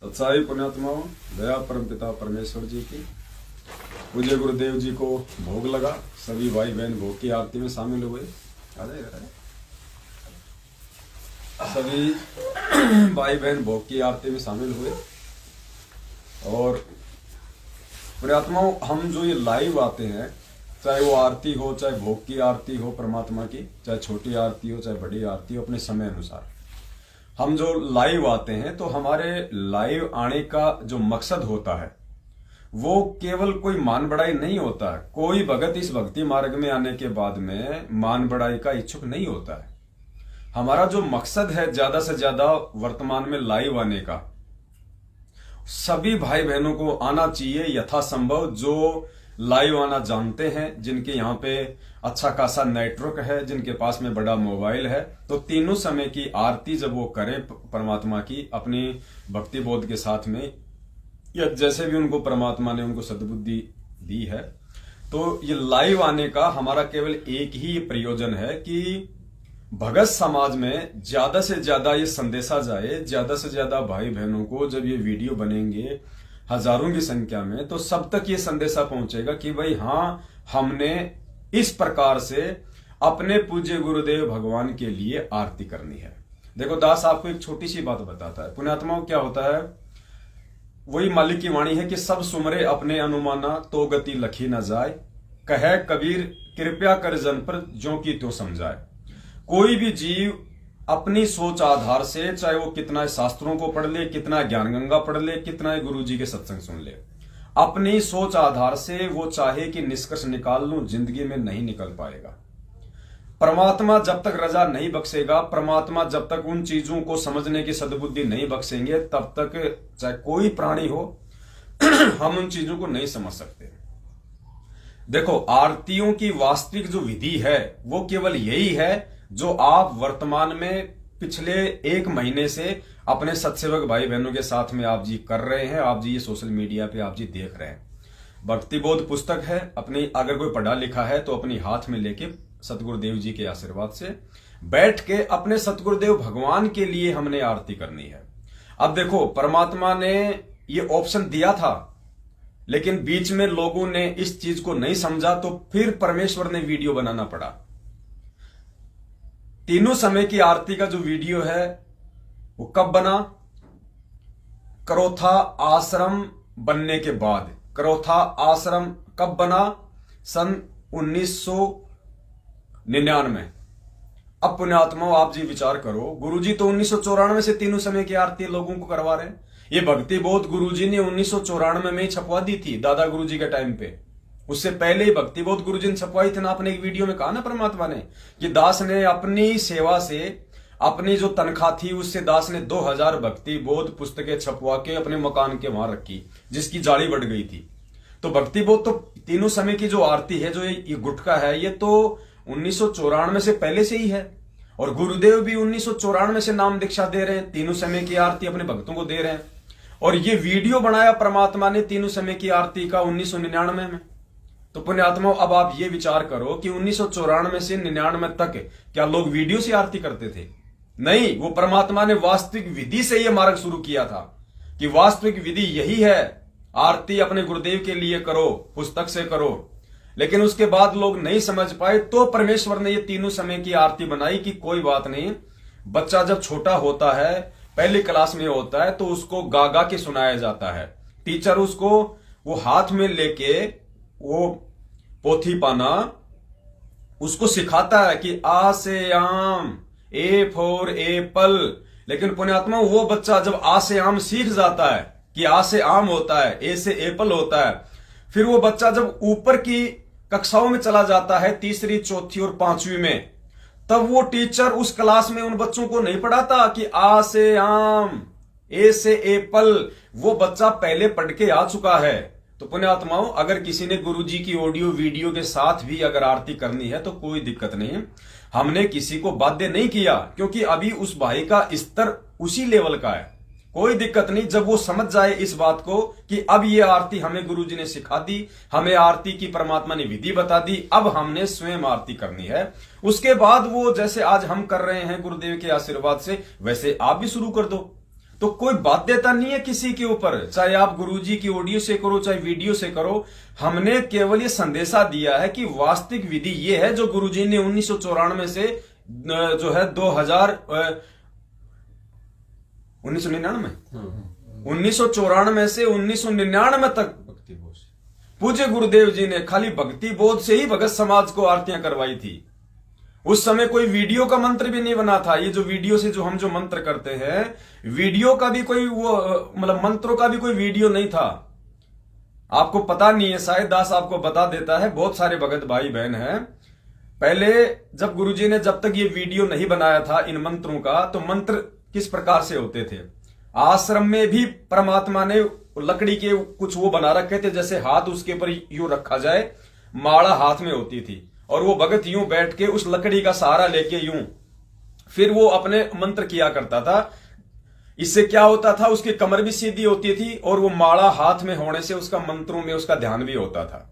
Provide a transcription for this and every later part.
सच्चाई पुण्यात्माओं, दया परमपिता परमेश्वर जी की, पूज्य गुरुदेव जी को भोग लगा। सभी भाई बहन भोग की आरती में शामिल हुए। सभी भाई बहन भोग की आरती में शामिल हुए। और पुण्यात्माओं, हम जो ये लाइव आते हैं, चाहे वो आरती हो, चाहे भोग की आरती हो परमात्मा की, चाहे छोटी आरती हो, चाहे बड़ी आरती हो, अपने समय अनुसार हम जो लाइव आते हैं, तो हमारे लाइव आने का जो मकसद होता है वो केवल कोई मान बढ़ाई नहीं होता है। कोई भगत इस भक्ति मार्ग में आने के बाद में मान बढ़ाई का इच्छुक नहीं होता है। हमारा जो मकसद है ज्यादा से ज्यादा वर्तमान में लाइव आने का, सभी भाई बहनों को आना चाहिए यथासंभव, जो लाइव आना जानते हैं, जिनके यहाँ पे अच्छा खासा नेटवर्क है, जिनके पास में बड़ा मोबाइल है, तो तीनों समय की आरती जब वो करें परमात्मा की अपनी भक्ति बोध के साथ में, या जैसे भी उनको परमात्मा ने उनको सद्बुद्धि दी है, तो ये लाइव आने का हमारा केवल एक ही प्रयोजन है कि भगत समाज में ज्यादा से ज्यादा ये संदेशा जाए, ज्यादा से ज्यादा भाई बहनों को जब ये वीडियो बनेंगे हजारों की संख्या में, तो सब तक ये संदेशा पहुंचेगा कि भाई हाँ, हमने इस प्रकार से अपने पूज्य गुरुदेव भगवान के लिए आरती करनी है। देखो दास आपको एक छोटी सी बात बताता है। पुण्यात्माओं, क्या होता है, वही मालिक की वाणी है कि सब सुमरे अपने अनुमाना तो गति लखी न जाए, कहे कबीर कृपया कर जन पर ज्यों की त्यों समझाए। कोई भी जीव अपनी सोच आधार से, चाहे वो कितना शास्त्रों को पढ़ ले, कितना ज्ञान गंगा पढ़ ले, कितना गुरु जी के सत्संग सुन ले, अपनी सोच आधार से वो चाहे कि निष्कर्ष निकाल लूं, जिंदगी में नहीं निकल पाएगा। परमात्मा जब तक रजा नहीं बख्शेगा, परमात्मा जब तक उन चीजों को समझने की सद्बुद्धि नहीं बख्शेंगे, तब तक चाहे कोई प्राणी हो हम उन चीजों को नहीं समझ सकते। देखो, आरतियों की वास्तविक जो विधि है वो केवल यही है जो आप वर्तमान में पिछले 1 महीने से अपने सत्सेवक भाई बहनों के साथ में आप जी कर रहे हैं। आप जी ये सोशल मीडिया पे आप जी देख रहे हैं। भक्ति बोध पुस्तक है, अपनी अगर कोई पढ़ा लिखा है तो अपनी हाथ में लेके सतगुरुदेव जी के आशीर्वाद से बैठ के अपने सतगुरुदेव भगवान के लिए हमने आरती करनी है। अब देखो, परमात्मा ने ये ऑप्शन दिया था, लेकिन बीच में लोगों ने इस चीज को नहीं समझा, तो फिर परमेश्वर ने वीडियो बनाना पड़ा। तीनों समय की आरती का जो वीडियो है वो कब बना? करोथा आश्रम बनने के बाद। करोथा आश्रम कब बना? सन 1999। अब पुण्यात्माओं, आप जी विचार करो, गुरुजी तो 1994 से तीनों समय की आरती लोगों को करवा रहे हैं। ये भक्ति बोध गुरुजी ने 1994 में ही छपवा दी थी, दादा गुरुजी के टाइम पे। उससे पहले ही भक्ति बोध गुरुजी ने छपवाई थी ना। आपने एक वीडियो में कहा ना परमात्मा ने कि दास ने अपनी सेवा से, अपनी जो तनख्वाह थी उससे दास ने 2000 भक्ति बोध पुस्तकें छपवा के अपने मकान के वहां रखी, जिसकी जाली बढ़ गई थी। तो भक्ति बोध तो तीनों समय की जो आरती है, जो ये गुटका है, ये तो 1994 से पहले से ही है। और गुरुदेव भी 1994 से नाम दीक्षा दे रहे हैं, तीनों समय की आरती अपने भक्तों को दे रहे हैं। और ये वीडियो बनाया परमात्मा ने तीनों समय की आरती का 1999 में। तो पुण्यात्माओं, अब आप ये विचार करो कि 1994 से 99 तक क्या लोग वीडियो से आरती करते थे? नहीं, वो परमात्मा ने वास्तविक विधि से ये मार्ग शुरू किया था कि वास्तविक विधि यही है, आरती अपने गुरुदेव के लिए करो, पुस्तक से करो। लेकिन उसके बाद लोग नहीं समझ पाए, तो परमेश्वर ने ये तीनों समय की आरती बनाई कि कोई बात नहीं, बच्चा जब छोटा होता है, पहली क्लास में होता है, तो उसको गा गा के सुनाया जाता है। टीचर उसको वो हाथ में लेके वो पोथी पाना उसको सिखाता है कि आ से आम, ए फॉर एप्पल। लेकिन पुण्यात्मा, वो बच्चा जब आ से आम सीख जाता है कि आ से आम होता है, ए से एप्पल होता है, फिर वो बच्चा जब ऊपर की कक्षाओं में चला जाता है, 3री, 4थी और 5वीं में, तब वो टीचर उस क्लास में उन बच्चों को नहीं पढ़ाता कि आ से आम, ए से एप्पल। वो बच्चा पहले पढ़ के आ चुका है। तो पुण्यात्माओं, अगर किसी ने गुरुजी की ऑडियो वीडियो के साथ भी अगर आरती करनी है तो कोई दिक्कत नहीं। हमने किसी को बाध्य नहीं किया, क्योंकि अभी उस भाई का स्तर उसी लेवल का है। कोई दिक्कत नहीं, जब वो समझ जाए इस बात को कि अब ये आरती हमें गुरुजी ने सिखा दी, हमें आरती की परमात्मा ने विधि बता दी, अब हमने स्वयं आरती करनी है। उसके बाद वो जैसे आज हम कर रहे हैं गुरुदेव के आशीर्वाद से, वैसे आप भी शुरू कर दो। तो कोई बाध्यता नहीं है किसी के ऊपर, चाहे आप गुरुजी की ऑडियो से करो चाहे वीडियो से करो। हमने केवल ये संदेशा दिया है कि वास्तविक विधि ये है जो गुरुजी ने 1994 से जो है 1994 से 1999 तक पूज्य गुरुदेव जी ने खाली भक्ति बोध से ही भगत समाज को आरतियां करवाई थी। उस समय कोई वीडियो का मंत्र भी नहीं बना था। ये जो वीडियो से हम जो मंत्र करते हैं, वीडियो का भी कोई वो मतलब मंत्रों का भी कोई वीडियो नहीं था। आपको पता नहीं है, शायद दास आपको बता देता है। बहुत सारे भगत भाई बहन हैं, पहले जब गुरुजी ने जब तक ये वीडियो नहीं बनाया था इन मंत्रों का, तो मंत्र किस प्रकार से होते थे। आश्रम में भी परमात्मा ने लकड़ी के कुछ वो बना रखे थे, जैसे हाथ उसके ऊपर यूं रखा जाए, माला हाथ में होती थी और वो भगत यूं बैठ के उस लकड़ी का सहारा लेके यूं फिर वो अपने मंत्र किया करता था। इससे क्या होता था, उसकी कमर भी सीधी होती थी और वो माला हाथ में होने से उसका मंत्रों में उसका ध्यान भी होता था।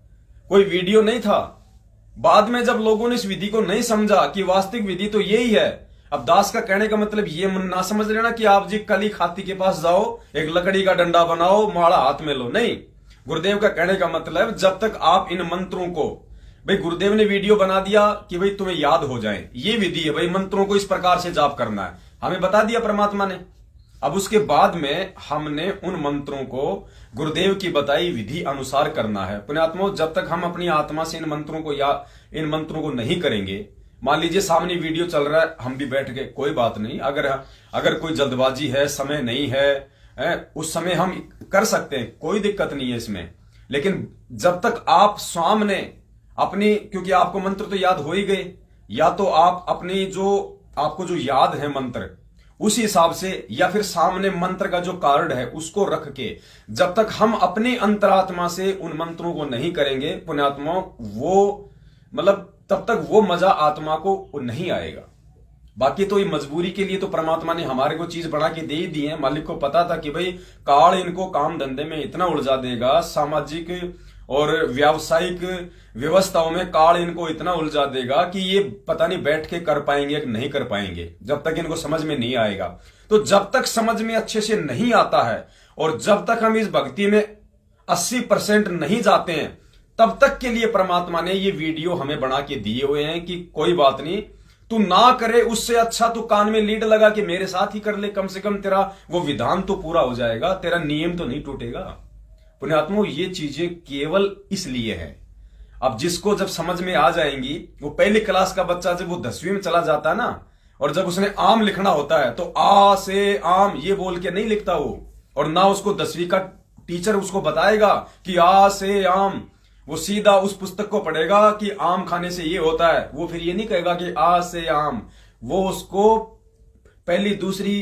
कोई वीडियो नहीं था। बाद में जब लोगों ने इस विधि को नहीं समझा कि वास्तविक विधि तो यही है। अब दास का कहने का मतलब ये ना समझ लेना कि आप जी कली खाती के पास जाओ, एक लकड़ी का डंडा बनाओ, माला हाथ में लो, नहीं। गुरुदेव का कहने का मतलब जब तक आप इन मंत्रों को, भाई गुरुदेव ने वीडियो बना दिया कि भाई तुम्हें याद हो जाए, ये विधि है भाई, मंत्रों को इस प्रकार से जाप करना है, हमें बता दिया परमात्मा ने। अब उसके बाद में हमने उन मंत्रों को गुरुदेव की बताई विधि अनुसार करना है। पुण्यात्मा, जब तक हम अपनी आत्मा से इन मंत्रों को या इन मंत्रों को नहीं करेंगे, मान लीजिए सामने वीडियो चल रहा है, हम भी बैठ गए, कोई बात नहीं। अगर कोई जल्दबाजी है, समय नहीं है, उस समय हम कर सकते हैं, कोई दिक्कत नहीं है इसमें। लेकिन जब तक आप सामने अपनी, क्योंकि आपको मंत्र तो याद हो ही गए, या तो आप अपनी जो आपको जो याद है मंत्र उस हिसाब से, या फिर सामने मंत्र का जो कार्ड है उसको रख के, जब तक हम अपनी अंतरात्मा से उन मंत्रों को नहीं करेंगे पुण्यात्मा, वो मतलब तब तक वो मजा आत्मा को नहीं आएगा। बाकी तो ये मजबूरी के लिए तो परमात्मा ने हमारे को चीज बना के दे ही दी है। मालिक को पता था कि भाई काल इनको काम धंधे में इतना उलझा देगा, सामाजिक और व्यावसायिक व्यवस्थाओं में काल इनको इतना उलझा देगा कि ये पता नहीं बैठ के कर पाएंगे कि नहीं कर पाएंगे, जब तक इनको समझ में नहीं आएगा। तो जब तक समझ में अच्छे से नहीं आता है और जब तक हम इस भक्ति में 80% नहीं जाते हैं, तब तक के लिए परमात्मा ने ये वीडियो हमें बना के दिए हुए हैं कि कोई बात नहीं, तू ना करे उससे अच्छा तू कान में लीड लगा के मेरे साथ ही कर ले, कम से कम तेरा वो विधान तो पूरा हो जाएगा, तेरा नियम तो नहीं टूटेगा। पुण्यात्मा, ये चीजें केवल इसलिए है। अब जिसको जब समझ में आ जाएंगी, वो पहली क्लास का बच्चा जब वो 10वीं में चला जाता है ना, और जब उसने आम लिखना होता है तो आ से आम ये बोल के नहीं लिखता वो, और ना उसको 10वीं का टीचर उसको बताएगा कि आ से आम, वो सीधा उस पुस्तक को पढ़ेगा कि आम खाने से ये होता है। वो फिर ये नहीं कहेगा कि आ से आम, वो उसको पहली दूसरी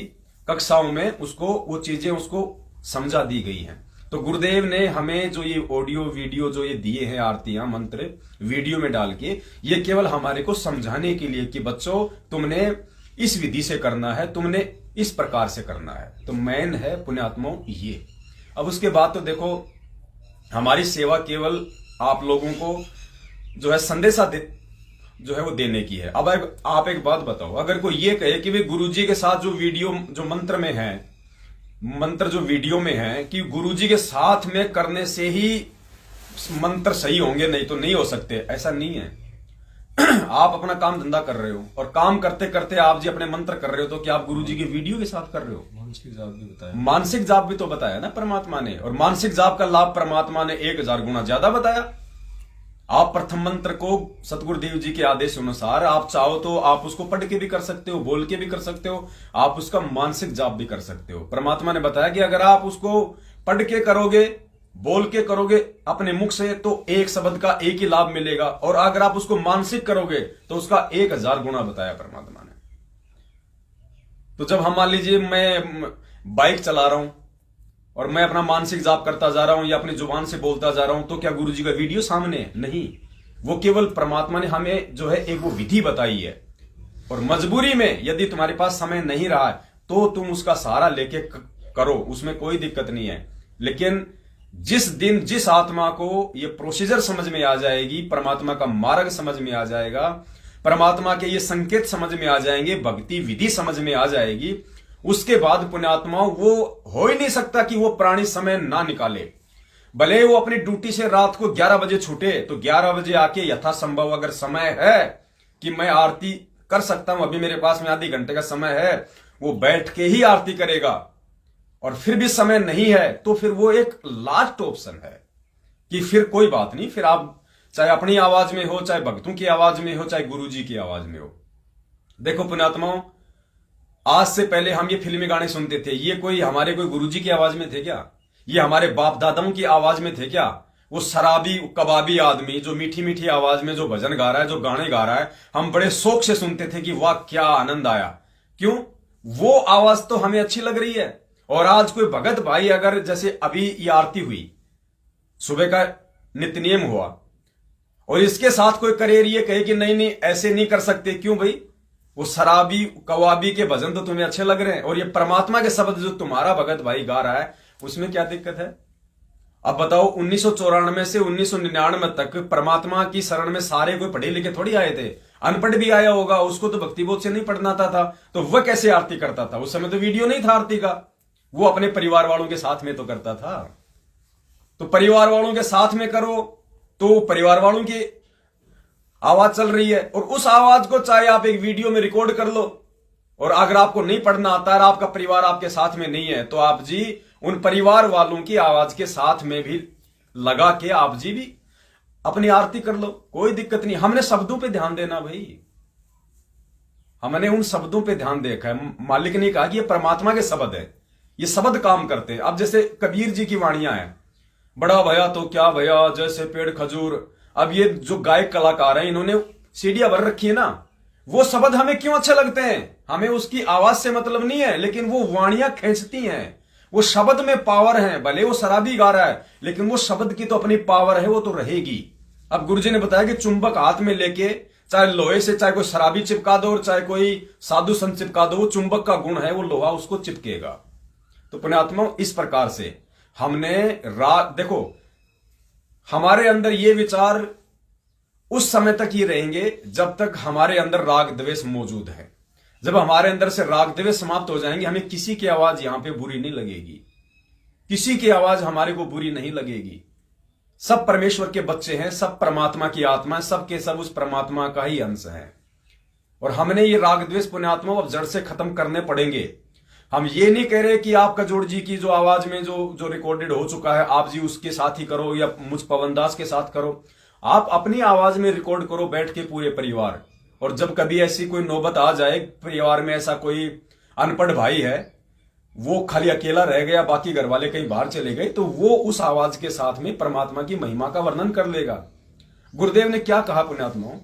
कक्षाओं में उसको वो चीजें उसको समझा दी गई हैं। तो गुरुदेव ने हमें जो ये ऑडियो वीडियो जो ये दिए हैं, आरतियां मंत्र वीडियो में डाल के, ये केवल हमारे को समझाने के लिए कि बच्चों तुमने इस विधि से करना है, तुमने इस प्रकार से करना है। तो मेन है पुण्यात्मा ये। अब उसके बाद तो देखो, हमारी सेवा केवल आप लोगों को जो है संदेशा जो है वो देने की है। अब आप एक बात बताओ, अगर कोई ये कहे कि भाई गुरुजी के साथ जो वीडियो जो मंत्र में है, मंत्र जो वीडियो में है कि गुरुजी के साथ में करने से ही मंत्र सही होंगे, नहीं तो नहीं हो सकते, ऐसा नहीं है। आप अपना काम धंधा कर रहे हो और काम करते करते आप जी अपने मंत्र कर रहे हो, तो क्या आप गुरुजी के वीडियो के साथ कर रहे हो? मानसिक जाप भी बताया, मानसिक जाप भी तो बताया ना परमात्मा ने, और मानसिक जाप का लाभ परमात्मा ने 1000 गुना ज्यादा बताया। आप प्रथम मंत्र को सतगुरुदेव जी के आदेश अनुसार आप चाहो तो आप उसको पढ़ के भी कर सकते हो, बोल के भी कर सकते हो, आप उसका मानसिक जाप भी कर सकते हो। परमात्मा ने बताया कि अगर आप उसको पढ़ के करोगे, बोल के करोगे अपने मुख से, तो एक शब्द का एक ही लाभ मिलेगा, और अगर आप उसको मानसिक करोगे तो उसका 1000 गुना बताया परमात्मा ने। तो जब हम मान लीजिए मैं बाइक चला रहा हूं और मैं अपना मानसिक जाप करता जा रहा हूं या अपनी जुबान से बोलता जा रहा हूं, तो क्या गुरुजी का वीडियो सामने है? नहीं, वो केवल परमात्मा ने हमें जो है एक वो विधि बताई है। और मजबूरी में यदि तुम्हारे पास समय नहीं रहा है तो तुम उसका सहारा लेके करो, उसमें कोई दिक्कत नहीं है। लेकिन जिस दिन जिस आत्मा को ये प्रोसीजर समझ में आ जाएगी, परमात्मा का मार्ग समझ में आ जाएगा, परमात्मा के ये संकेत समझ में आ जाएंगे, भक्ति विधि समझ में आ जाएगी, उसके बाद पुण्यात्माओं वो हो ही नहीं सकता कि वो प्राणी समय ना निकाले। भले वो अपनी ड्यूटी से रात को 11 बजे छूटे तो 11 बजे आके यथासंभव अगर समय है कि मैं आरती कर सकता हूं, अभी मेरे पास में आधे घंटे का समय है, वो बैठ के ही आरती करेगा। और फिर भी समय नहीं है तो फिर वो एक लास्ट ऑप्शन है कि फिर कोई बात नहीं, फिर आप चाहे अपनी आवाज में हो, चाहे भक्तों की आवाज में हो, चाहे गुरु जी की आवाज में हो। देखो पुण्यात्माओं, आज से पहले हम ये फिल्मी गाने सुनते थे, ये कोई हमारे कोई गुरुजी की आवाज में थे क्या? ये हमारे बाप दादाओं की आवाज में थे क्या? वो शराबी कबाबी आदमी जो मीठी मीठी आवाज में जो भजन गा रहा है, जो गाने गा रहा है, हम बड़े शौक से सुनते थे कि वाह क्या आनंद आया। क्यों? वो आवाज तो हमें अच्छी लग रही है। और आज कोई भगत भाई अगर जैसे अभी ये आरती हुई, सुबह का नित्य नियम हुआ, और इसके साथ कोई करेर ये कहे कि नहीं नहीं ऐसे नहीं कर सकते, क्यों भाई? वो शराबी कवाबी के भजन तो तुम्हें अच्छे लग रहे हैं और ये परमात्मा के शब्द जो तुम्हारा भगत भाई गा रहा है उसमें क्या दिक्कत है? अब बताओ, 1994 से 1999 तक परमात्मा की शरण में सारे कोई पढ़े लिखे थोड़ी आए थे, अनपढ़ भी आया होगा, उसको तो भक्तिबोध से नहीं पढ़ना था, तो वह कैसे आरती करता था? उस समय तो वीडियो नहीं था आरती का, वो अपने परिवार वालों के साथ में तो करता था। तो परिवार वालों के साथ में करो तो परिवार वालों की आवाज चल रही है, और उस आवाज को चाहे आप एक वीडियो में रिकॉर्ड कर लो, और अगर आपको नहीं पढ़ना आता है, आपका परिवार आपके साथ में नहीं है, तो आप जी उन परिवार वालों की आवाज के साथ में भी लगा के आप जी भी अपनी आरती कर लो, कोई दिक्कत नहीं। हमने शब्दों पे ध्यान देना भाई, हमने उन शब्दों पे ध्यान देखा है। मालिक ने कहा कि ये परमात्मा के शब्द है, ये शब्द काम करते हैं। अब जैसे कबीर जी की वाणियां हैं, बड़ा भया तो क्या भया जैसे पेड़ खजूर। अब ये जो गायक कलाकार हैं, इन्होंने सीढ़ियां भर रखी है ना, वो शब्द हमें क्यों अच्छे लगते हैं? हमें उसकी आवाज से मतलब नहीं है, लेकिन वो वाणियां खींचती हैं, वो शब्द में पावर है। भले वो शराबी गा रहा है, लेकिन वो शब्द की तो अपनी पावर है, वो तो रहेगी। अब गुरुजी ने बताया कि चुंबक हाथ में लेके, चाहे लोहे से चाहे कोई शराबी चिपका दो और चाहे कोई साधु संत चिपका दो, वो चुंबक का गुण है, वो लोहा उसको चिपकेगा। तो पुण्यात्मा, इस प्रकार से हमने देखो, हमारे अंदर ये विचार उस समय तक ही रहेंगे जब तक हमारे अंदर राग द्वेष मौजूद है। जब हमारे अंदर से राग द्वेष समाप्त हो जाएंगे, हमें किसी की आवाज यहां पे बुरी नहीं लगेगी, किसी की आवाज हमारे को बुरी नहीं लगेगी। सब परमेश्वर के बच्चे हैं, सब परमात्मा की आत्मा है, सब के सब उस परमात्मा का ही अंश है। और हमने ये राग द्वेष पुण्यात्मा अब जड़ से खत्म करने पड़ेंगे। हम ये नहीं कह रहे कि आप कजोड़ जी की जो आवाज में जो रिकॉर्डेड हो चुका है, आप जी उसके साथ ही करो या मुझ पवन दास के साथ करो। आप अपनी आवाज में रिकॉर्ड करो बैठ के पूरे परिवार। और जब कभी ऐसी कोई नौबत आ जाए, परिवार में ऐसा कोई अनपढ़ भाई है, वो खाली अकेला रह गया, बाकी घर वाले कहीं बाहर चले गए, तो वो उस आवाज के साथ में परमात्मा की महिमा का वर्णन कर लेगा। गुरुदेव ने क्या कहा पुण्यात्माओं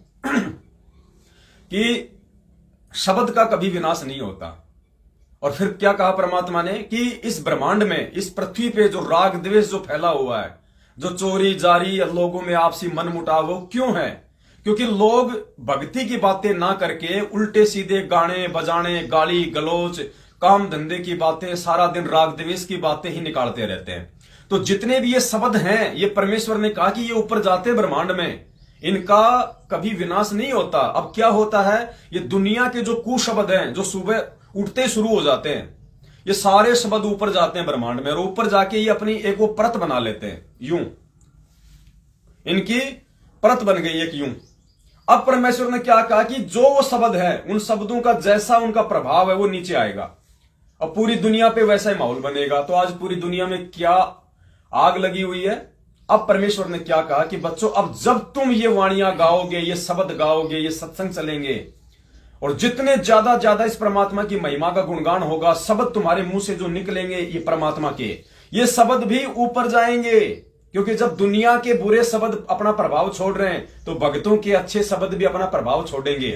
कि शब्द का कभी विनाश नहीं होता। और फिर क्या कहा परमात्मा ने कि इस ब्रह्मांड में, इस पृथ्वी पे जो राग द्वेष जो फैला हुआ है, जो चोरी जारी, लोगों में आपसी मन मुटाव, क्यों है? क्योंकि लोग भक्ति की बातें ना करके उल्टे सीधे गाने बजाने, गाली गलोच, काम धंधे की बातें, सारा दिन राग द्वेष की बातें ही निकालते रहते हैं। तो जितने भी ये शब्द हैं, ये परमेश्वर ने कहा कि ये ऊपर जाते हैं ब्रह्मांड में, इनका कभी विनाश नहीं होता। अब क्या होता है, ये दुनिया के जो कुशब्द हैं, जो सुबह उठते शुरू हो जाते हैं, ये सारे शब्द ऊपर जाते हैं ब्रह्मांड में, और ऊपर जाके ये अपनी एक वो परत बना लेते हैं, यूं इनकी परत बन गई एक यूं। अब परमेश्वर ने क्या कहा कि जो वो शब्द है, उन शब्दों का जैसा उनका प्रभाव है वो नीचे आएगा, अब पूरी दुनिया पे वैसा ही माहौल बनेगा। तो आज पूरी दुनिया में क्या आग लगी हुई है। अब परमेश्वर ने क्या कहा कि बच्चों, अब जब तुम ये वाणियां गाओगे, ये शब्द गाओगे, ये सत्संग चलेंगे, और जितने ज्यादा इस परमात्मा की महिमा का गुणगान होगा, शब्द तुम्हारे मुंह से जो निकलेंगे ये परमात्मा के, ये शब्द भी ऊपर जाएंगे। क्योंकि जब दुनिया के बुरे शब्द अपना प्रभाव छोड़ रहे हैं, तो भक्तों के अच्छे शब्द भी अपना प्रभाव छोड़ेंगे।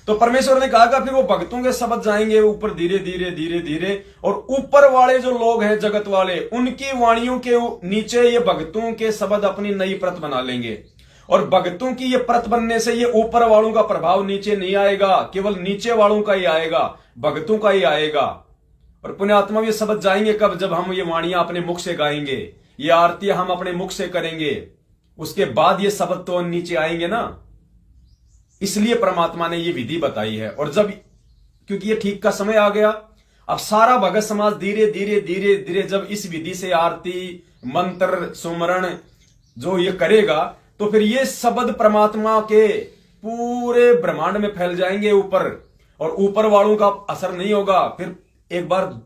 तो परमेश्वर ने कहा फिर वो भक्तों के शब्द जाएंगे ऊपर धीरे धीरे धीरे धीरे, और ऊपर वाले जो लोग हैं जगत वाले, उनकी वाणियों के नीचे ये भक्तों के शब्द अपनी नई परत बना लेंगे। और भक्तों की ये परत बनने से ये ऊपर वालों का प्रभाव नीचे नहीं आएगा, केवल नीचे वालों का ही आएगा, भक्तों का ही आएगा। और पुण्यात्मा ये शब्द जाएंगे कब? जब हम ये वाणियां अपने मुख से गाएंगे, ये आरती हम अपने मुख से करेंगे, उसके बाद ये शब्द तो नीचे आएंगे ना। इसलिए परमात्मा ने ये विधि बताई है। और जब, क्योंकि ये ठीक का समय आ गया, अब सारा भगत समाज धीरे धीरे धीरे धीरे जब इस विधि से आरती मंत्र सुमरण जो ये करेगा तो फिर ये शब्द परमात्मा के पूरे ब्रह्मांड में फैल जाएंगे ऊपर, और ऊपर वालों का असर नहीं होगा। फिर एक बार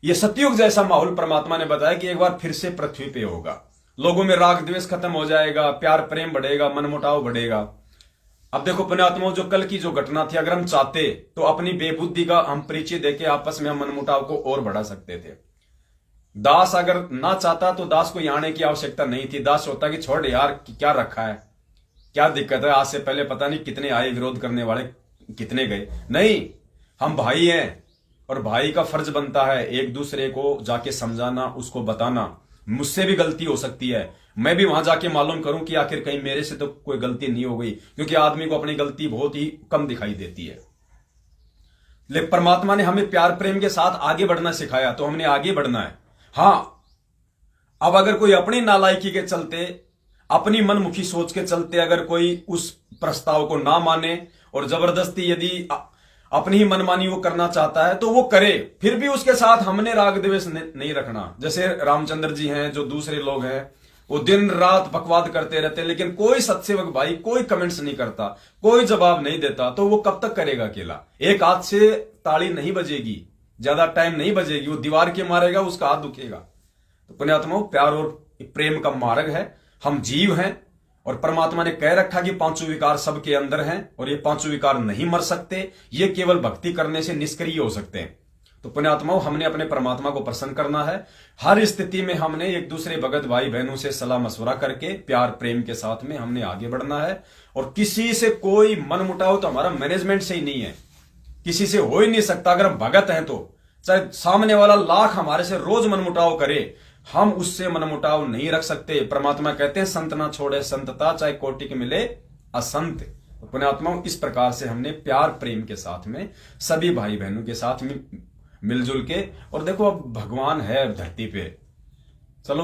ये सतयुग जैसा माहौल परमात्मा ने बताया कि एक बार फिर से पृथ्वी पे होगा। लोगों में राग द्वेष खत्म हो जाएगा, प्यार प्रेम बढ़ेगा, मनमुटाव बढ़ेगा। अब देखो पुण्यात्माओं, जो कल की जो घटना थी, अगर हम चाहते तो अपनी बेबुद्धि का हम परिचय देके आपस में हम मनमुटाव को और बढ़ा सकते थे। दास अगर ना चाहता तो दास को यहाँ आने की आवश्यकता नहीं थी। दास होता कि छोड़ यार, क्या रखा है, क्या दिक्कत है, आज से पहले पता नहीं कितने आए, विरोध करने वाले कितने गए। नहीं, हम भाई हैं और भाई का फर्ज बनता है एक दूसरे को जाके समझाना, उसको बताना। मुझसे भी गलती हो सकती है, मैं भी वहां जाके मालूम करूं कि आखिर कहीं मेरे से तो कोई गलती नहीं हो गई, क्योंकि आदमी को अपनी गलती बहुत ही कम दिखाई देती है। लेकिन परमात्मा ने हमें प्यार प्रेम के साथ आगे बढ़ना सिखाया, तो हमने आगे बढ़ना है। हां, अब अगर कोई अपनी नालायकी के चलते, अपनी मनमुखी सोच के चलते अगर कोई उस प्रस्ताव को ना माने और जबरदस्ती यदि अपनी ही मनमानी वो करना चाहता है तो वो करे, फिर भी उसके साथ हमने राग द्वेष नहीं रखना। जैसे रामचंद्र जी हैं, जो दूसरे लोग हैं, वो दिन रात बकवाद करते रहते हैं, लेकिन कोई सत्सेवक भाई कोई कमेंट्स नहीं करता, कोई जवाब नहीं देता, तो वो कब तक करेगा अकेला? एक हाथ से ताली नहीं बजेगी, ज्यादा टाइम नहीं बजेगी, वो दीवार के मारेगा, उसका हाथ दुखेगा। तो पुण्यात्माओं, प्यार और प्रेम का मार्ग है, हम जीव हैं और परमात्मा ने कह रखा कि पांचों विकार सबके अंदर हैं और ये पांचों विकार नहीं मर सकते, ये केवल भक्ति करने से निष्क्रिय हो सकते हैं। तो पुण्यात्माओं, हमने अपने परमात्मा को प्रसन्न करना है। हर स्थिति में हमने एक दूसरे भगत भाई बहनों से सलाह मशवरा करके प्यार प्रेम के साथ में हमने आगे बढ़ना है। और किसी से कोई मनमुटाव तो हमारा मैनेजमेंट से ही नहीं है, किसी से हो ही नहीं सकता। अगर हम भगत हैं तो चाहे सामने वाला लाख हमारे से रोज मनमुटाव करे, हम उससे मनमुटाव नहीं रख सकते। परमात्मा कहते हैं संत ना छोड़े संतता, चाहे कोटि के मिले असंत। तो पुण्यात्माओं, इस प्रकार से हमने प्यार प्रेम के साथ में सभी भाई बहनों के साथ में मिलजुल के, और देखो अब भगवान है धरती पे, चलो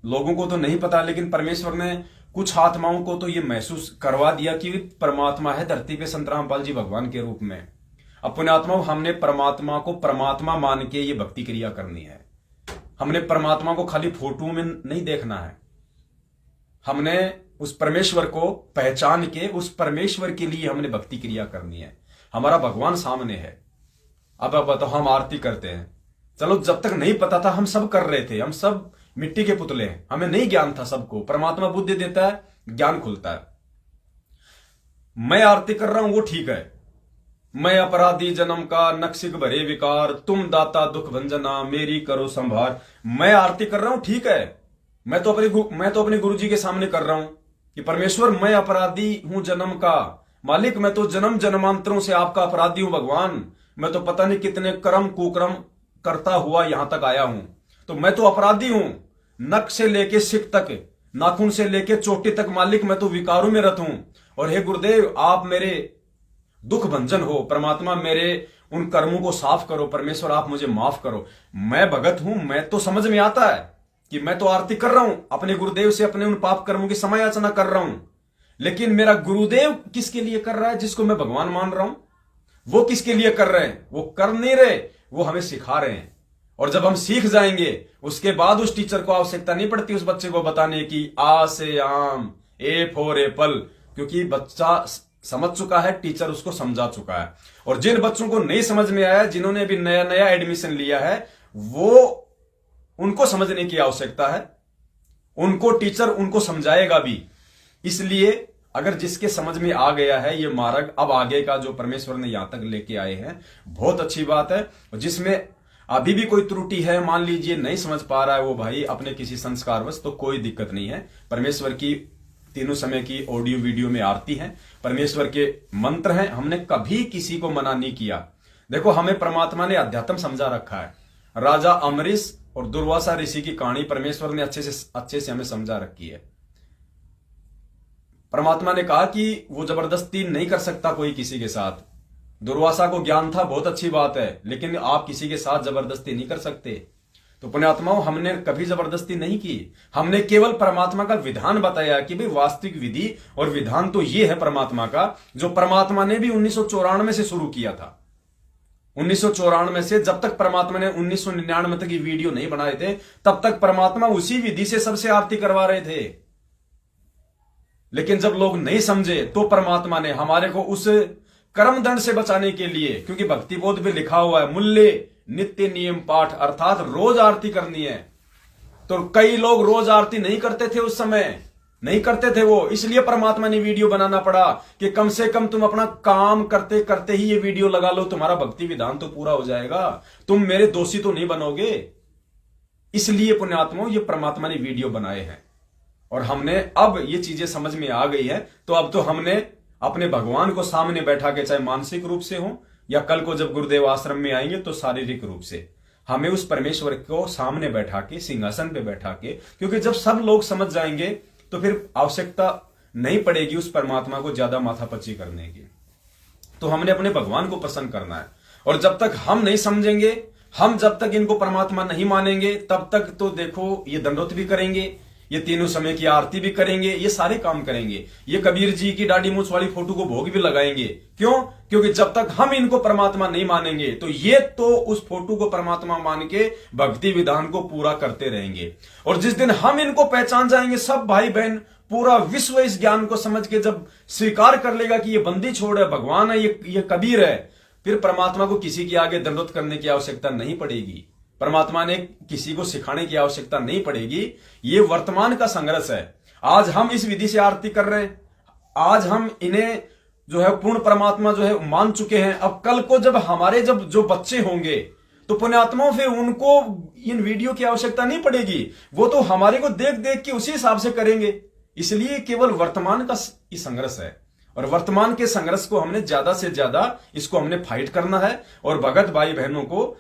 लोगों को तो नहीं पता, लेकिन परमेश्वर ने कुछ आत्माओं को तो ये महसूस करवा दिया कि परमात्मा है धरती पे, संत रामपाल जी भगवान के रूप में। अब पुण्यात्माओं, हमने परमात्मा को परमात्मा मान के ये भक्ति क्रिया करनी है। हमने परमात्मा को खाली फोटो में नहीं देखना है, हमने उस परमेश्वर को पहचान के उस परमेश्वर के लिए हमने भक्ति क्रिया करनी है। हमारा भगवान सामने है। अब बताओ, हम आरती करते हैं, चलो जब तक नहीं पता था हम सब कर रहे थे, हम सब मिट्टी के पुतले हैं, हमें नहीं ज्ञान था सबको। परमात्मा बुद्धि देता है, ज्ञान खुलता है। मैं आरती कर रहा हूं वो ठीक है, मैं अपराधी जन्म का नक्शिक भरे विकार, तुम दाता दुख भंजना मेरी करो संभार। मैं आरती कर रहा हूं ठीक है, मैं तो अपने गुरु जी के सामने कर रहा हूं कि परमेश्वर मैं अपराधी हूं जन्म का, मालिक मैं तो जन्म जन्मांतरों से आपका अपराधी हूं भगवान, मैं तो पता नहीं कितने कर्म कुकर्म करता हुआ यहां तक आया हूं, तो मैं तो अपराधी हूं। नख से लेके सिक तक, नाखून से लेके चोटी तक मालिक मैं तो विकारों में रत हूं। और हे गुरुदेव, आप मेरे दुख भंजन हो, परमात्मा मेरे उन कर्मों को साफ करो, परमेश्वर आप मुझे माफ करो। मैं भगत हूं, मैं तो समझ में आता है कि मैं तो आरती कर रहा हूं, अपने गुरुदेव से अपने उन पाप कर्मों की समायाचना कर रहा हूं, लेकिन मेरा गुरुदेव किसके लिए कर रहा है, जिसको मैं भगवान मान रहा हूं, वो किसके लिए कर रहे हैं? वो कर नहीं रहे, वो हमें सिखा रहे हैं। और जब हम सीख जाएंगे उसके बाद उस टीचर को आवश्यकता नहीं पड़ती उस बच्चे को बताने की आ से आम, ए फॉर एप्पल, क्योंकि बच्चा समझ चुका है, टीचर उसको समझा चुका है। और जिन बच्चों को नहीं समझ में आया, जिन्होंने अभी नया नया एडमिशन लिया है, वो उनको समझने की आवश्यकता है, उनको टीचर उनको समझाएगा भी। इसलिए अगर जिसके समझ में आ गया है ये मार्ग, अब आगे का जो परमेश्वर ने यहां तक लेके आए हैं, बहुत अच्छी बात है। और जिसमें अभी भी कोई त्रुटि है, मान लीजिए नहीं समझ पा रहा है वो भाई अपने किसी संस्कारवश, तो कोई दिक्कत नहीं है। परमेश्वर की तीनों समय की ऑडियो वीडियो में आरती है, परमेश्वर के मंत्र हैं, हमने कभी किसी को मना नहीं किया। देखो, हमें परमात्मा ने अध्यात्म समझा रखा है। राजा अमरीश और दुर्वासा ऋषि की कहानी परमेश्वर ने अच्छे से हमें समझा रखी है। परमात्मा ने कहा कि वो जबरदस्ती नहीं कर सकता कोई किसी के साथ। दुर्वासा को ज्ञान था, बहुत अच्छी बात है, लेकिन आप किसी के साथ जबरदस्ती नहीं कर सकते। तो पुण्यात्माओं, हमने कभी जबरदस्ती नहीं की, हमने केवल परमात्मा का विधान बताया कि भाई वास्तविक विधि और विधान तो ये है परमात्मा का, जो परमात्मा ने भी 1994 से शुरू किया था। 1994 से जब तक परमात्मा ने 1999 तक ये वीडियो नहीं बनाए थे, तब तक परमात्मा उसी विधि से सबसे आरती करवा रहे थे। लेकिन जब लोग नहीं समझे तो परमात्मा ने हमारे को उस कर्म दंड से बचाने के लिए, क्योंकि भक्ति बोध में लिखा हुआ है मूल्य नित्य नियम पाठ, अर्थात रोज आरती करनी है। तो कई लोग रोज आरती नहीं करते थे, उस समय नहीं करते थे वो, इसलिए परमात्मा ने वीडियो बनाना पड़ा कि कम से कम तुम अपना काम करते करते ही ये वीडियो लगा लो, तुम्हारा भक्ति विधान तो पूरा हो जाएगा, तुम मेरे दोषी तो नहीं बनोगे। इसलिए पुण्यात्माओं ये परमात्मा ने वीडियो बनाए हैं। और हमने अब ये चीजें समझ में आ गई है, तो अब तो हमने अपने भगवान को सामने बैठा के, चाहे मानसिक रूप से हो या कल को जब गुरुदेव आश्रम में आएंगे तो शारीरिक रूप से, हमें उस परमेश्वर को सामने बैठा के, सिंहासन पे बैठा के, क्योंकि जब सब लोग समझ जाएंगे तो फिर आवश्यकता नहीं पड़ेगी उस परमात्मा को ज्यादा माथापच्ची करने की। तो हमने अपने भगवान को प्रसन्न करना है। और जब तक हम नहीं समझेंगे, हम जब तक इनको परमात्मा नहीं मानेंगे, तब तक तो देखो ये दंडोत भी करेंगे, ये तीनों समय की आरती भी करेंगे, ये सारे काम करेंगे, ये कबीर जी की दाढ़ी मूछ वाली फोटो को भोग भी लगाएंगे। क्यों? क्योंकि जब तक हम इनको परमात्मा नहीं मानेंगे तो ये तो उस फोटो को परमात्मा मान के भक्ति विधान को पूरा करते रहेंगे। और जिस दिन हम इनको पहचान जाएंगे, सब भाई बहन पूरा विश्व इस ज्ञान को समझ के जब स्वीकार कर लेगा कि ये बंदी छोड़ है, भगवान है, ये कबीर है, फिर परमात्मा को किसी के आगे दंडोत करने की आवश्यकता नहीं पड़ेगी, परमात्मा ने किसी को सिखाने की आवश्यकता नहीं पड़ेगी। ये वर्तमान का संघर्ष है। आज हम इस विधि से आरती कर रहे हैं, आज हम इन्हें जो है पूर्ण परमात्मा जो है मान चुके हैं। अब कल को जब हमारे जब जो बच्चे होंगे तो पुण्यात्माओं फिर उनको इन वीडियो की आवश्यकता नहीं पड़ेगी, वो तो हमारे को देख देख के उसी हिसाब से करेंगे। इसलिए केवल वर्तमान का संघर्ष है, और वर्तमान के संघर्ष को हमने ज्यादा से ज्यादा इसको हमने फाइट करना है। और भगत भाई बहनों को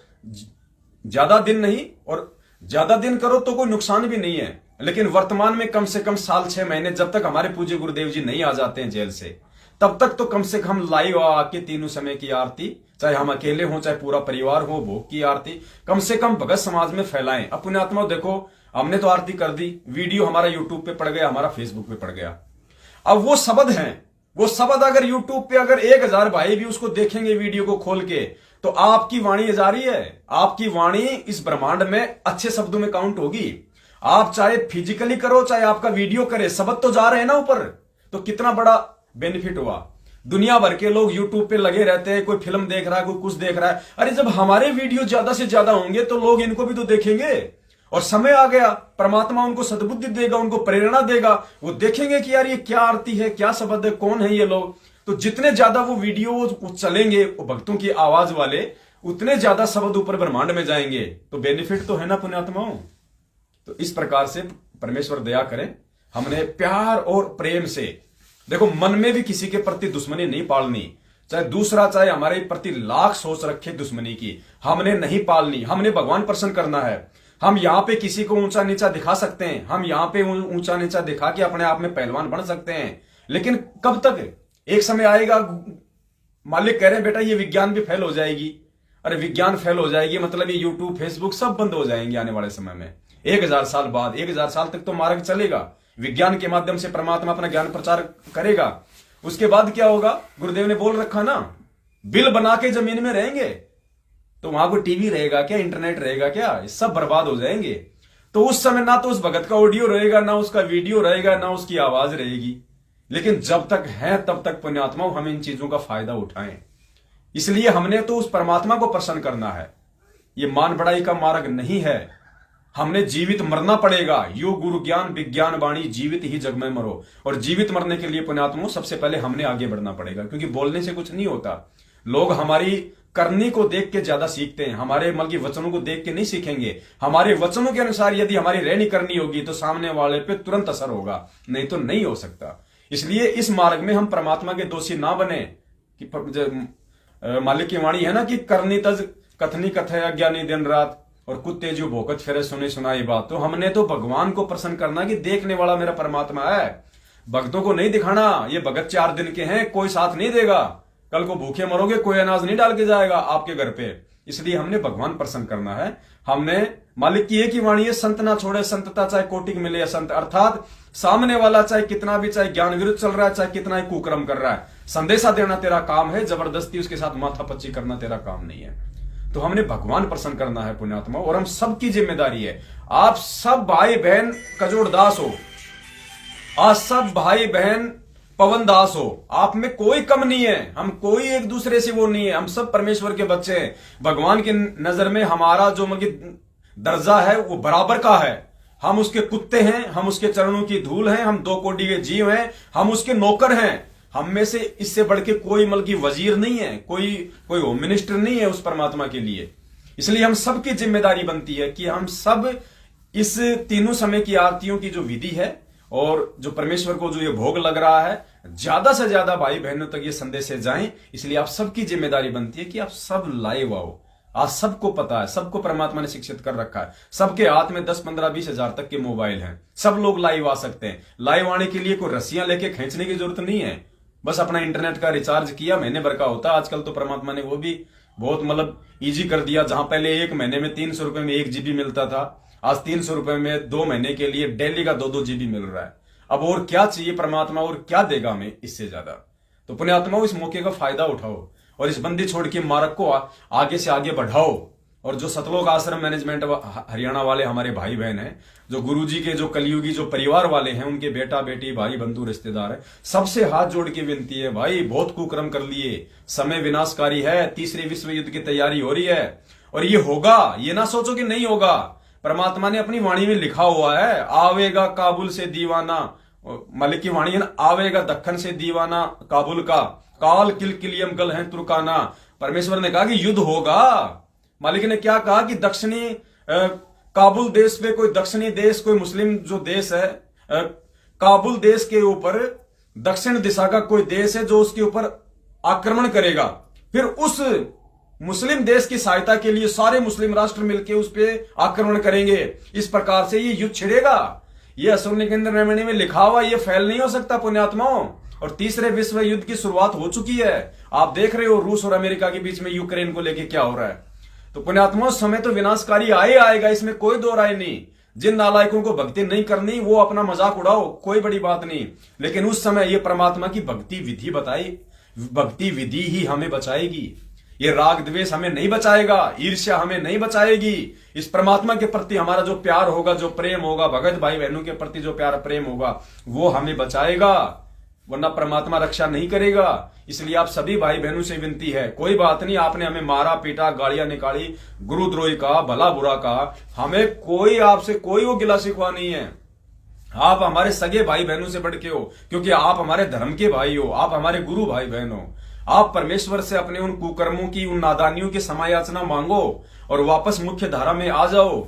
ज्यादा दिन नहीं, और ज्यादा दिन करो तो कोई नुकसान भी नहीं है, लेकिन वर्तमान में कम से कम साल 6 महीने, जब तक हमारे पूज्य गुरुदेव जी नहीं आ जाते हैं जेल से, तब तक तो कम से कम लाइव आके तीनों समय की आरती, चाहे हम अकेले हो चाहे पूरा परिवार हो, भोग की आरती कम से कम भगत समाज में फैलाएं। अब पुण्यात्मा देखो, हमने तो आरती कर दी, वीडियो हमारा यूट्यूब पे पड़ गया, हमारा फेसबुक पे पड़ गया। अब वो शब्द हैं, वो शब्द अगर यूट्यूब पे अगर 1000 भाई भी उसको देखेंगे वीडियो को खोल के, तो आपकी वाणी जा रही है, आपकी वाणी इस ब्रह्मांड में अच्छे शब्दों में काउंट होगी। आप चाहे फिजिकली करो चाहे आपका वीडियो करे, शब्द तो जा रहे हैं ना ऊपर, तो कितना बड़ा बेनिफिट हुआ। दुनिया भर के लोग यूट्यूब पे लगे रहते हैं, कोई फिल्म देख रहा है, कोई कुछ देख रहा है। अरे जब हमारे वीडियो ज्यादा से ज्यादा होंगे तो लोग इनको भी तो देखेंगे, और समय आ गया, परमात्मा उनको सद्बुद्धि देगा, उनको प्रेरणा देगा, वो देखेंगे कि यार ये क्या आरती है, क्या शब्द है, कौन है ये लोग। तो जितने ज्यादा वो वीडियो चलेंगे वो भक्तों की आवाज वाले, उतने ज्यादा शब्द ऊपर ब्रह्मांड में जाएंगे। तो बेनिफिट तो है ना पुण्यात्माओं। तो इस प्रकार से परमेश्वर दया करें, हमने प्यार और प्रेम से, देखो मन में भी किसी के प्रति दुश्मनी नहीं पालनी, चाहे दूसरा चाहे हमारे प्रति लाख सोच रखे दुश्मनी की, हमने नहीं पालनी। हमने भगवान प्रसन्न करना है। हम यहां पे किसी को ऊंचा नीचा दिखा सकते हैं, हम यहां पे ऊंचा नीचा दिखा के अपने आप में पहलवान बन सकते हैं, लेकिन कब तक? एक समय आएगा, मालिक कह रहे हैं बेटा ये विज्ञान भी फेल हो जाएगी। अरे विज्ञान फेल हो जाएगी मतलब ये यूट्यूब फेसबुक सब बंद हो जाएंगे आने वाले समय में। 1000 साल बाद, 1000 साल तक तो मार्ग चलेगा, विज्ञान के माध्यम से परमात्मा अपना ज्ञान प्रचार करेगा। उसके बाद क्या होगा? गुरुदेव ने बोल रखा ना, बिल बना के जमीन में रहेंगे, तो वहां कोई टीवी रहेगा क्या, इंटरनेट रहेगा क्या? ये सब बर्बाद हो जाएंगे। तो उस समय ना तो उस भगत का ऑडियो रहेगा, ना उसका वीडियो रहेगा, ना उसकी आवाज रहेगी। लेकिन जब तक है तब तक पुण्यात्माओं हम इन चीजों का फायदा उठाएं। इसलिए हमने तो उस परमात्मा को प्रसन्न करना है। ये मान बढ़ाई का मार्ग नहीं है, हमने जीवित मरना पड़ेगा। यो गुरु ज्ञान विज्ञान वाणी, जीवित ही जग में मरो। और जीवित मरने के लिए पुण्यात्माओं सबसे पहले हमने आगे बढ़ना पड़ेगा, क्योंकि बोलने से कुछ नहीं होता। लोग हमारी करनी को देख के ज्यादा सीखते हैं, हमारे मल की वचनों को देख के नहीं सीखेंगे। हमारे वचनों के अनुसार यदि हमारी रहनी करनी होगी तो सामने वाले पे तुरंत असर होगा, नहीं तो नहीं हो सकता। इसलिए इस मार्ग में हम परमात्मा के दोषी ना बने। कि मालिक की वाणी है ना कि करनी तज कथनी कथे अज्ञानी दिन रात, और कुत्ते जो भोकत फिरे सुने सुनाई बात। तो हमने तो भगवान को प्रसन्न करना कि देखने वाला मेरा परमात्मा है, भक्तों को नहीं दिखाना। ये भगत 4 दिन के हैं, कोई साथ नहीं देगा, कल को भूखे मरोगे, कोई अनाज नहीं डाल के जाएगा आपके घर पे। इसलिए हमने भगवान प्रसन्न करना है। हमने मालिक की एक ही वाणी है, संत ना छोड़े संतता, चाहे कोटि मिले या संत। अर्थात सामने वाला चाहे कितना भी, चाहे ज्ञान विरुद्ध चल रहा है, चाहे कितना ही कुकर्म कर रहा है, संदेशा देना तेरा काम है, जबरदस्ती उसके साथ माथापच्ची करना तेरा काम नहीं है। तो हमने भगवान प्रसन्न करना है पुण्यात्मा, और हम सबकी जिम्मेदारी है। आप सब भाई बहन कजोड़ दास हो, आज सब भाई बहन पवन दास हो, आप में कोई कम नहीं है, हम कोई एक दूसरे से वो नहीं है, हम सब परमेश्वर के बच्चे हैं। भगवान की नजर में हमारा जो मतलब दर्जा है वो बराबर का है। हम उसके कुत्ते हैं, हम उसके चरणों की धूल हैं, हम 2 कोटि के जीव हैं, हम उसके नौकर हैं। हम में से इससे बढ़ के कोई मतलब वजीर नहीं है, कोई होम मिनिस्टर नहीं है उस परमात्मा के लिए। इसलिए हम सबकी जिम्मेदारी बनती है कि हम सब इस तीनों समय की आरतियों की जो विधि है और जो परमेश्वर को जो ये भोग लग रहा है, ज्यादा से ज्यादा भाई बहनों तक ये संदेश जाएं। इसलिए आप सबकी जिम्मेदारी बनती है कि आप सब लाइव आओ। आज सबको पता है, सबको परमात्मा ने शिक्षित कर रखा है, सबके हाथ में 10, 15, 20 हजार तक के मोबाइल हैं, सब लोग लाइव आ सकते हैं। लाइव आने के लिए कोई रस्सियां लेके खींचने की जरूरत नहीं है, बस अपना इंटरनेट का रिचार्ज किया, महीने भर का होता है। आजकल तो परमात्मा ने वो भी बहुत मतलब इजी कर दिया। जहां पहले 1 महीने में 300 रुपए में 1 GB मिलता था, आज 300 रुपए में 2 महीने के लिए डेली का 2-2 GB मिल रहा है। अब और क्या चाहिए परमात्मा, और क्या देगा हमें इससे ज्यादा। तो पुण्यात्माओं, इस मौके का फायदा उठाओ और इस बंदी छोड़ के मार्ग को आगे से आगे बढ़ाओ। और जो सतलोक आश्रम मैनेजमेंट हरियाणा वाले हमारे भाई बहन हैं, जो गुरुजी के जो कलयुगी जो परिवार वाले हैं, उनके बेटा बेटी भाई बंधु रिश्तेदार हैं, सबसे हाथ जोड़ के विनती है, भाई बहुत कुकर्म कर लिए, समय विनाशकारी है, तीसरे विश्व युद्ध की तैयारी हो रही है और ये होगा, ये ना सोचो कि नहीं होगा। परमात्मा ने अपनी वाणी में लिखा हुआ है, आवेगा काबुल से दीवाना, मलिक की वाणी है ना, आवेगा दक्खन से दीवाना काबुल का, काल किलकिलियम गल है तुर्काना। परमेश्वर ने कहा कि युद्ध होगा। मालिक ने क्या कहा कि दक्षिणी काबुल देश पे, कोई दक्षिणी देश, कोई मुस्लिम जो देश है, काबुल देश के ऊपर दक्षिण दिशा का कोई देश है जो उसके ऊपर आक्रमण करेगा, फिर उस मुस्लिम देश की सहायता के लिए सारे मुस्लिम राष्ट्र मिलकर उस पर आक्रमण करेंगे। इस प्रकार से ये युद्ध छिड़ेगा। ये असुरनिकेतन रामायण में लिखा हुआ, ये फैल नहीं हो सकता पुण्यात्माओं। और तीसरे विश्व युद्ध की शुरुआत हो चुकी है। आप देख रहे हो रूस और अमेरिका के बीच में यूक्रेन को लेकर क्या हो रहा है। तो पुण्यात्माओं, समय तो विनाशकारी आएगा, इसमें कोई दो राय नहीं। जिन नालायकों को भक्ति नहीं करनी वो अपना मजाक उड़ाओ, कोई बड़ी बात नहीं। लेकिन उस समय ये परमात्मा की भक्ति विधि बताई, भक्ति विधि ही हमें बचाएगी। ये राग द्वेष हमें नहीं बचाएगा, ईर्ष्या हमें नहीं बचाएगी। इस परमात्मा के प्रति हमारा जो प्यार होगा, जो प्रेम होगा, भगत भाई बहनों के प्रति जो प्यार प्रेम होगा, वो हमें बचाएगा, वरना परमात्मा रक्षा नहीं करेगा। इसलिए आप सभी भाई बहनों से विनती है, कोई बात नहीं, आपने हमें मारा पीटा, गालियां निकाली, गुरुद्रोही का, भला बुरा का, हमें कोई आपसे कोई वो गिला शिकवा नहीं है। आप हमारे सगे भाई बहनों से बढ़ के हो, क्योंकि आप हमारे धर्म के भाई हो, आप हमारे गुरु भाई बहन हो। आप परमेश्वर से अपने उन कुकर्मों की, उन नादानियों की क्षमायाचना मांगो और वापस मुख्य धारा में आ जाओ।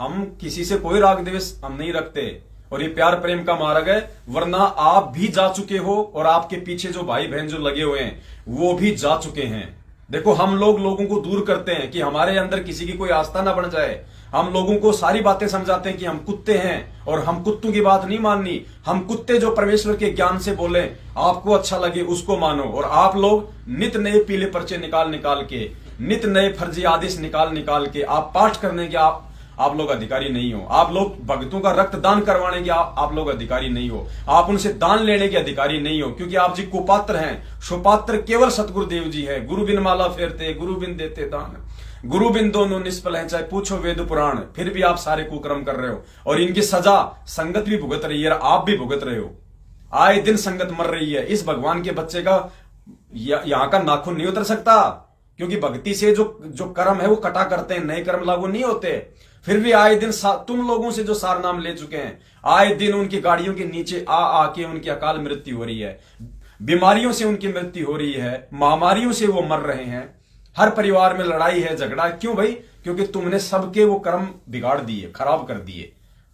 हम किसी से कोई राग द्वेष हम नहीं रखते और ये प्यार प्रेम का मार्ग है, वरना आप भी जा चुके हो और आपके पीछे जो भाई बहन जो लगे हुए हैं वो भी जा चुके हैं। देखो, हम लोगों को दूर करते हैं कि हमारे अंदर किसी की कोई आस्था ना बन जाए। हम लोगों को सारी बातें समझाते हैं कि हम कुत्ते हैं और हम कुत्तों की बात नहीं माननी। हम कुत्ते जो परमेश्वर के ज्ञान से बोले, आपको अच्छा लगे उसको मानो। और आप लोग नित नए पीले पर्चे निकाल के, नित नए फर्जी आदेश निकाल के आप पाठ करने के आप लोग अधिकारी नहीं हो। आप लोग भक्तों का रक्तदान करवाने के आप लोग अधिकारी नहीं हो। आप उनसे दान लेने के अधिकारी नहीं हो, क्योंकि आप जी कुपात्र हैं। सुपात्र केवल सतगुरुदेव जी है। गुरु बिन माला फेरते, गुरु बिन देते दान, गुरु बिन दोनों निष्फल है, चाहे पूछो वेद पुराण। फिर भी आप सारे कुकर्म कर रहे हो और इनकी सजा संगत भी भुगत रही है, आप भी भुगत रहे हो। आए दिन संगत मर रही है। इस भगवान के बच्चे का यहां का नाखून नहीं उतर सकता, क्योंकि भक्ति से जो कर्म है वो कटा करते हैं, नए कर्म लागू नहीं होते। फिर भी आए दिन तुम लोगों से जो सार नाम ले चुके हैं, आए दिन उनकी गाड़ियों के नीचे आके उनकी अकाल मृत्यु हो रही है, बीमारियों से उनकी मृत्यु हो रही है, महामारियों से वो मर रहे हैं। हर परिवार में लड़ाई है, झगड़ा है। क्यों भाई? क्योंकि तुमने सबके वो कर्म बिगाड़ दिए, खराब कर दिए।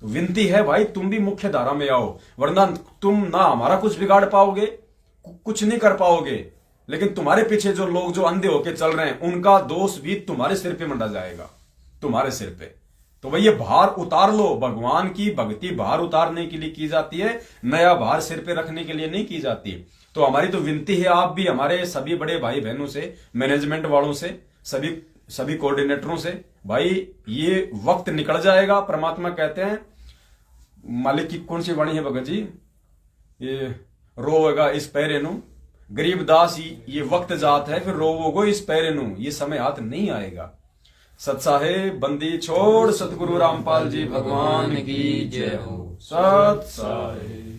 तो विनती है भाई, तुम भी मुख्य धारा में आओ, वरना तुम ना हमारा कुछ बिगाड़ पाओगे, कुछ नहीं कर पाओगे। लेकिन तुम्हारे पीछे जो लोग जो अंधे होके चल रहे हैं, उनका दोष भी तुम्हारे सिर पे मंडा जाएगा, तुम्हारे सिर पे। तो भाई ये भार उतार लो। भगवान की भक्ति भार उतारने के लिए की जाती है, नया भार सिर पे रखने के लिए नहीं की जाती। तो हमारी तो विनती है, आप भी हमारे सभी बड़े भाई बहनों से, मैनेजमेंट वालों से, सभी कोऑर्डिनेटरों से, भाई ये वक्त निकल जाएगा। परमात्मा कहते हैं, मालिक की कौन सी वाणी है भगत जी, ये रोवेगा इस पैरेनु, गरीब दास ये वक्त जात है, फिर रोवोगो इस पैरेनु, ये समय हाथ नहीं आएगा। सत्साहेब बंदी छोड़ सतगुरु रामपाल जी भगवान की जय हो। सत साहेब।